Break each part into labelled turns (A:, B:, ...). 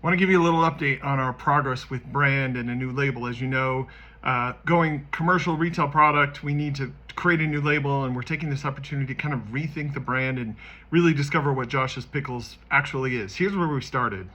A: Want to give you a little update on our progress with brand and a new label. As you know, going commercial retail product, we need to create a new label, and we're taking this opportunity to kind of rethink the brand and really discover what Josh's Pickles actually is. Here's where we started.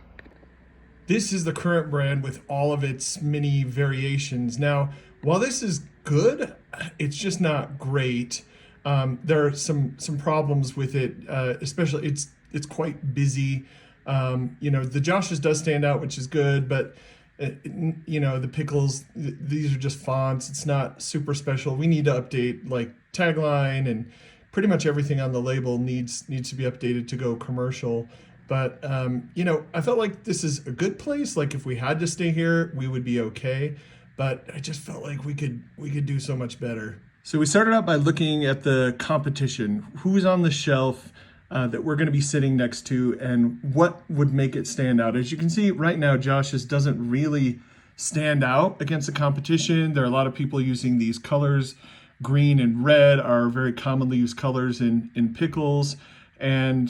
A: This is the current brand with all of its many variations. Now, while this is good, it's just not great. There are some problems with it, especially it's quite busy. The Josh's does stand out, which is good, but the Pickles, these are just fonts. It's not super special. We need to update like tagline, and pretty much everything on the label needs to be updated to go commercial. But I felt like this is a good place. Like if we had to stay here, we would be okay. But I just felt like we could do so much better. So we started out by looking at the competition. Who's on the shelf that we're going to be sitting next to, and what would make it stand out? As you can see right now, Josh's doesn't really stand out against the competition. There are a lot of people using these colors. Green and red are very commonly used colors in Pickles. And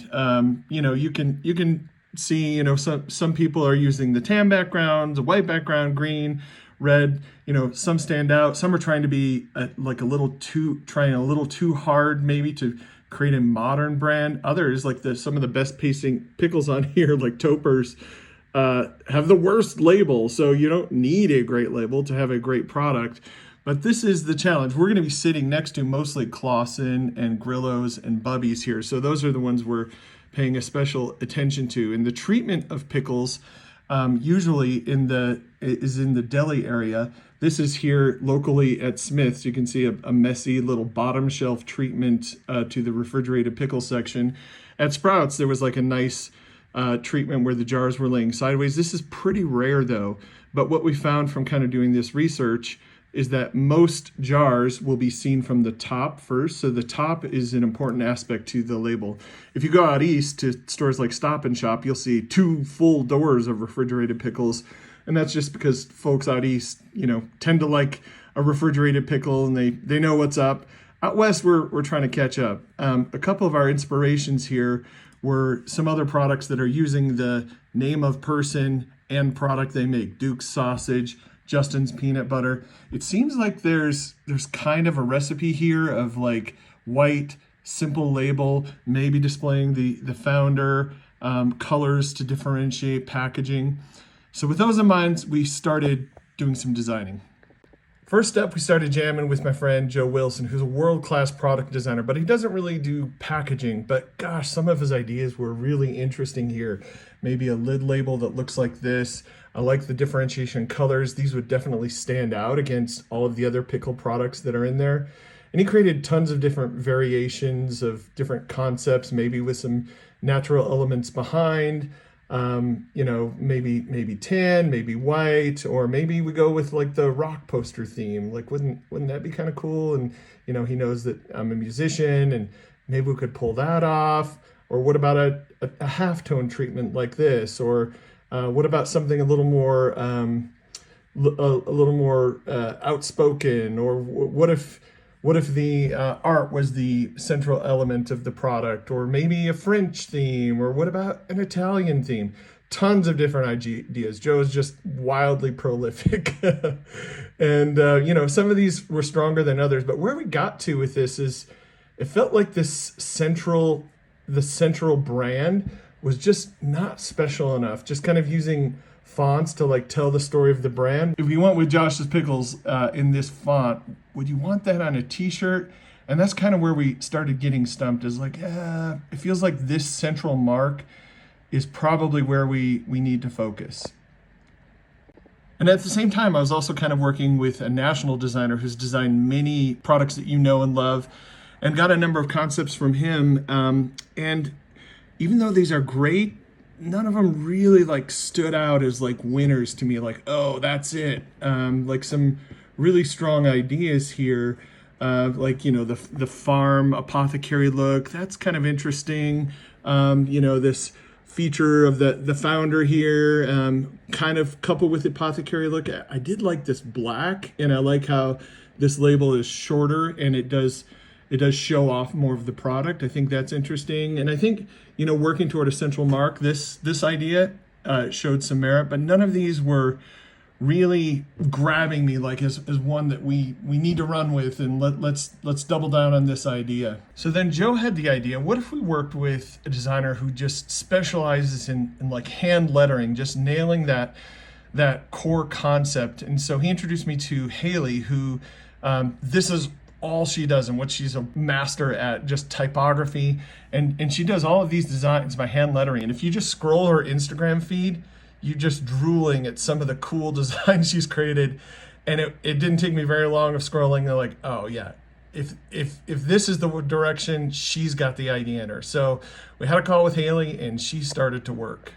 A: you can see some people are using the tan background, the white background, green, red. Some stand out. Some are trying to be a little too hard maybe to create a modern brand. Others, like some of the best pacing Pickles on here, like Topers, have the worst label. So you don't need a great label to have a great product. But this is the challenge. We're going to be sitting next to mostly Clausen and Grillos and Bubbies here. So those are the ones we're paying a special attention to. And the treatment of Pickles usually is in the deli area. This is here locally at Smith's. You can see a messy little bottom shelf treatment to the refrigerated pickle section. At Sprouts, there was like a nice treatment where the jars were laying sideways. This is pretty rare though. But what we found from kind of doing this research is that most jars will be seen from the top first. So the top is an important aspect to the label. If you go out east to stores like Stop and Shop, you'll see 2 full doors of refrigerated pickles. And that's just because folks out east, tend to like a refrigerated pickle, and they know what's up. Out west, we're trying to catch up. A couple of our inspirations here were some other products that are using the name of person and product they make. Duke's sausage, Justin's peanut butter. It seems like there's kind of a recipe here of like white, simple label, maybe displaying the founder, colors to differentiate packaging. So with those in mind, we started doing some designing. First up, we started jamming with my friend Joe Wilson, who's a world-class product designer, but he doesn't really do packaging. But gosh, some of his ideas were really interesting here. Maybe a lid label that looks like this. I like the differentiation colors. These would definitely stand out against all of the other pickle products that are in there. And he created tons of different variations of different concepts, maybe with some natural elements behind. Maybe tan, maybe white, or maybe we go with like the rock poster theme. Like, wouldn't that be kind of cool? And, he knows that I'm a musician, and maybe we could pull that off. Or what about a halftone treatment like this? Or what about something a little more outspoken? Or what if the art was the central element of the product? Or maybe a French theme? Or what about an Italian theme? Tons of different ideas. Joe is just wildly prolific. And, some of these were stronger than others. But where we got to with this is it felt like the central brand was just not special enough. Just kind of using fonts to like tell the story of the brand. If you went with Josh's Pickles in this font, would you want that on a t-shirt? And that's kind of where we started getting stumped, is like, it feels like this central mark is probably where we need to focus. And at the same time, I was also kind of working with a national designer who's designed many products that you know and love, and got a number of concepts from him. And even though these are great, none of them really like stood out as like winners to me. Like, oh, that's it. Like some really strong ideas here. The farm apothecary look. That's kind of interesting. This feature of the founder here, kind of coupled with the apothecary look. I did like this black, and I like how this label is shorter, and it does show off more of the product. I think that's interesting. And I think, working toward a central mark, this idea showed some merit, but none of these were really grabbing me like as one that we need to run with, and let's double down on this idea. So then Joe had the idea, what if we worked with a designer who just specializes in like hand lettering, just nailing that core concept. And so he introduced me to Haley, who this is all she does and what she's a master at, just typography, and she does all of these designs by hand lettering. And if you just scroll her Instagram feed, you're just drooling at some of the cool designs she's created. And it didn't take me very long of scrolling. They're like, oh yeah, if this is the direction, she's got the idea in her. So we had a call with Haley and she started to work.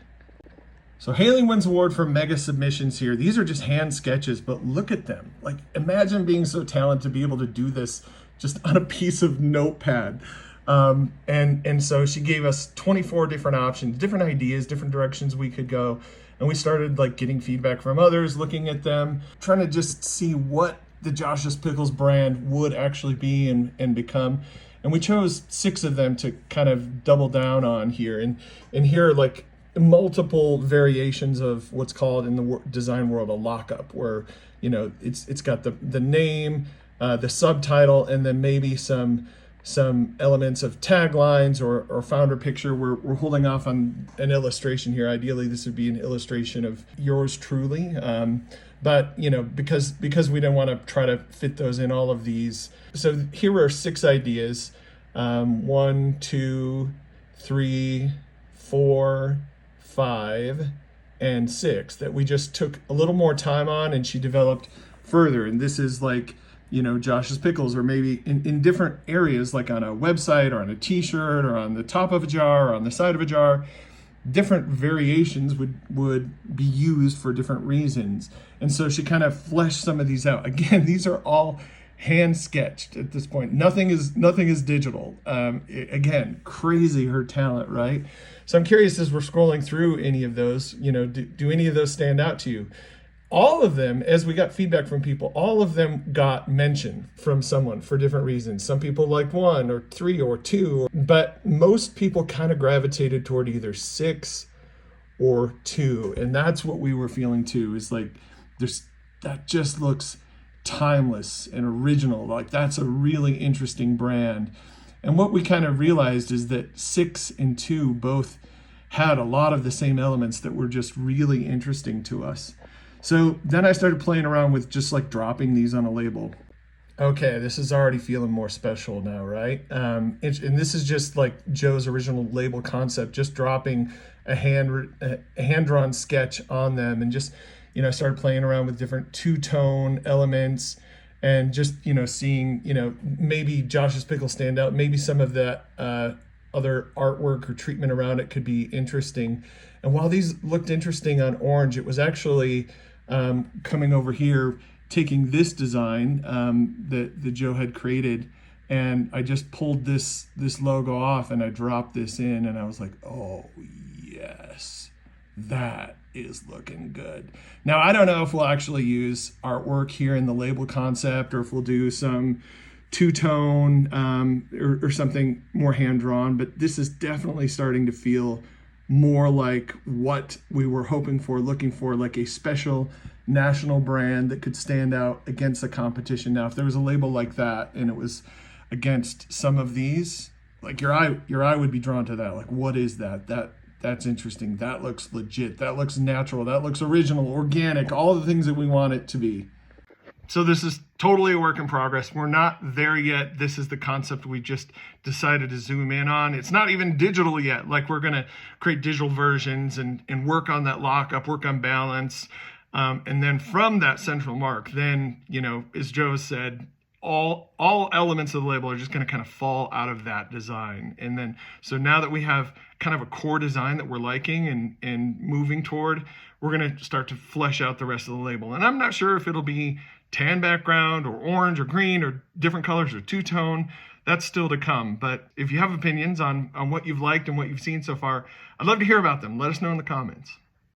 A: So Haley wins award for mega submissions here. These are just hand sketches, but look at them. Like, imagine being so talented to be able to do this just on a piece of notepad. And so she gave us 24 different options, different ideas, different directions we could go. And we started like getting feedback from others, looking at them, trying to just see what the Josh's Pickles brand would actually be and become. And we chose 6 of them to kind of double down on here. And here are like multiple variations of what's called in the design world a lockup, where, you know, it's got the name, the subtitle, and then maybe some elements of taglines or founder picture. We're holding off on an illustration here. Ideally, this would be an illustration of yours truly. But, you know, because we didn't want to try to fit those in all of these. So here are 6 ideas. 1, 2, 3, 4, 5, and 6 that we just took a little more time on, and she developed further. And this is like, you know, Josh's Pickles, or maybe in different areas, like on a website or on a t-shirt or on the top of a jar or on the side of a jar. Different variations would be used for different reasons. And so she kind of fleshed some of these out. Again, these are all hand sketched at this point. Nothing is digital. Again, crazy her talent, right? So I'm curious, as we're scrolling through any of those, you know, do any of those stand out to you? All of them, as we got feedback from people, all of them got mentioned from someone for different reasons. Some people liked 1 or 3 or 2, but most people kind of gravitated toward either 6 or 2. And that's what we were feeling too, is like, that just looks timeless and original. Like, that's a really interesting brand. And what we kind of realized is that 6 and 2 both had a lot of the same elements that were just really interesting to us. So then I started playing around with just like dropping these on a label. Okay, this is already feeling more special now, right? And this is just like Joe's original label concept, just dropping a hand-drawn sketch on them, and just, you know, I started playing around with different two-tone elements, and just, you know, seeing, you know, maybe Josh's Pickles stand out, maybe some of that other artwork or treatment around it could be interesting. And while these looked interesting on orange, it was actually coming over here, taking this design that Joe had created, and I just pulled this logo off and I dropped this in, and I was like, oh yes, that is looking good. Now, I don't know if we'll actually use artwork here in the label concept, or if we'll do some two-tone or something more hand-drawn, but this is definitely starting to feel more like what we were hoping for, looking for, like a special national brand that could stand out against the competition. Now, if there was a label like that and it was against some of these, like your eye would be drawn to that. Like, what is that? That's interesting. That looks legit. That looks natural. That looks original, organic, all the things that we want it to be. So this is totally a work in progress. We're not there yet. This is the concept we just decided to zoom in on. It's not even digital yet. Like, we're going to create digital versions and work on that lockup, work on balance. And then from that central mark, then, you know, as Joe said, all elements of the label are just going to kind of fall out of that design. And then, so now that we have kind of a core design that we're liking and moving toward, we're going to start to flesh out the rest of the label. And I'm not sure if it'll be tan background or orange or green or different colors or two-tone. That's still to come. But if you have opinions on what you've liked and what you've seen so far, I'd love to hear about them. Let us know in the comments.